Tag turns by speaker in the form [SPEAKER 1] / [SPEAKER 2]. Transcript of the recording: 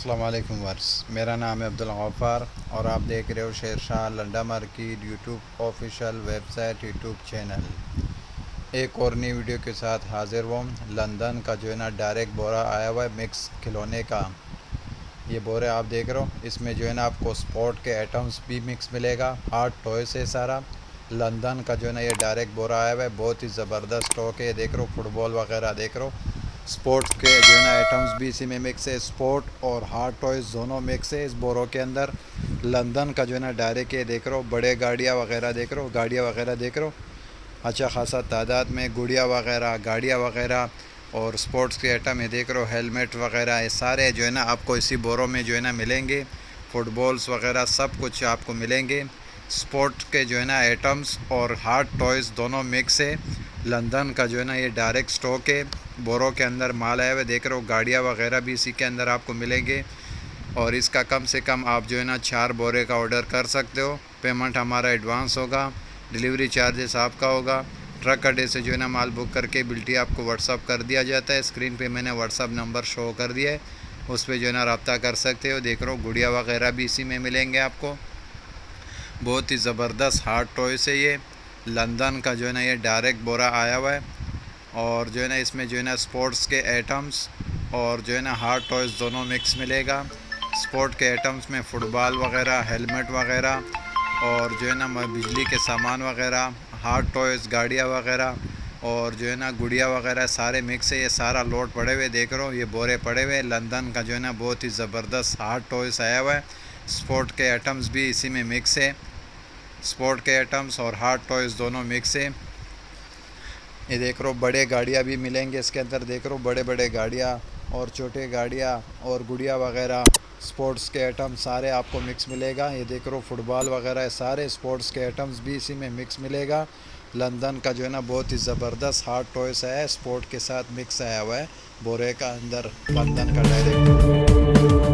[SPEAKER 1] अस्सलाम वालेकुम वर्स, मेरा नाम है अब्दुल गफ़ार और आप देख रहे हो Shershah Landa market YouTube official website YouTube channel. एक और नई वीडियो के साथ हाज़िर हूँ। लंदन का जो है ना डायरेक्ट बोरा आया हुआ है मिक्स खिलौने का। ये बोरे आप देख रहे हो, इसमें जो है ना आपको स्पोर्ट के आइटम्स भी मिक्स मिलेगा। हार्ड टॉय से सारा लंदन का जो है ना ये डायरेक्ट बोरा आया हुआ है। बहुत ही ज़बरदस्त स्टॉक है। ये देख रहे हो फुटबॉल वगैरह देख रहे हो, स्पोर्ट्स के जो है ना आइटम्स भी इसी में मिक्स है। स्पोर्ट और हार्ड टॉयज़ दोनों मिक्स है इस बोरों के अंदर। लंदन का जो है ना डायरेक्ट ये देख रहे हो, बड़े गाड़ियाँ वगैरह देख रहे हो, गाड़ियाँ वगैरह देख रहे हो, अच्छा खासा तादाद में गुड़िया वगैरह, गाड़ियाँ वगैरह और स्पोर्ट्स के आइटम है देख रहे हो, हेलमेट वगैरह, ये सारे जो है ना आपको इसी बोरों में जो है ना मिलेंगे। फुटबॉल्स वगैरह सब कुछ आपको मिलेंगे। स्पोर्ट के जो है ना आइटम्स और हार्ड टॉयज़ दोनों मिक्स है। लंदन का जो है ना ये डायरेक्ट स्टॉक है। बोरों के अंदर माल आया हुआ देख रहे हो, गाड़ियाँ वगैरह भी इसी के अंदर आपको मिलेंगे। और इसका कम से कम आप जो है ना 4 बोरे का ऑर्डर कर सकते हो। पेमेंट हमारा एडवांस होगा, डिलीवरी चार्जेस आपका होगा। ट्रक अड्डे से जो है ना माल बुक करके बिल्टी आपको व्हाट्सअप कर दिया जाता है। स्क्रीन पे मैंने व्हाट्सअप नंबर शो कर दिया है, उस पर जो है ना रब्ता कर सकते हो। देख रहे हो गुड़िया वगैरह भी इसी में मिलेंगे आपको। बहुत ही ज़बरदस्त हार्ड टॉय से ये लंदन का जो है ना ये डायरेक्ट बोरा आया हुआ है। और जो है ना इसमें जो है ना स्पोर्ट्स के आइटम्स और जो है ना हार्ड टॉयज़ दोनों मिक्स मिलेगा। स्पोर्ट के आइटम्स में फ़ुटबॉल वगैरह, हेलमेट वगैरह और जो है ना बिजली के सामान वगैरह, हार्ड टॉयज़, गाड़ियाँ वगैरह और जो है ना गुड़िया वगैरह सारे मिक्स है। ये सारा लोड पड़े हुए देख रहे हो, ये बोरे पड़े हुए। लंदन का जो है ना बहुत ही ज़बरदस्त हार्ड टॉयज़ आया हुआ है। स्पोर्ट के आइटम्स भी इसी में मिक्स है। स्पोर्ट के आइटम्स और हार्ड टॉयज़ दोनों मिक्स है। ये देख रहे हो बड़े गाड़ियाँ भी मिलेंगे इसके अंदर। देख रहे हो बड़े बड़े गाड़ियाँ और छोटे गाड़ियाँ और गुड़िया वगैरह, स्पोर्ट्स के आइटम सारे आपको मिक्स मिलेगा। ये देख रहे हो फुटबॉल वगैरह सारे स्पोर्ट्स के आइटम्स भी इसी में मिक्स मिलेगा। लंदन का जो है ना बहुत ही ज़बरदस्त हार्ड टॉयस है, स्पोर्ट के साथ मिक्स आया हुआ है बोरे का अंदर लंदन का डायरेक्ट।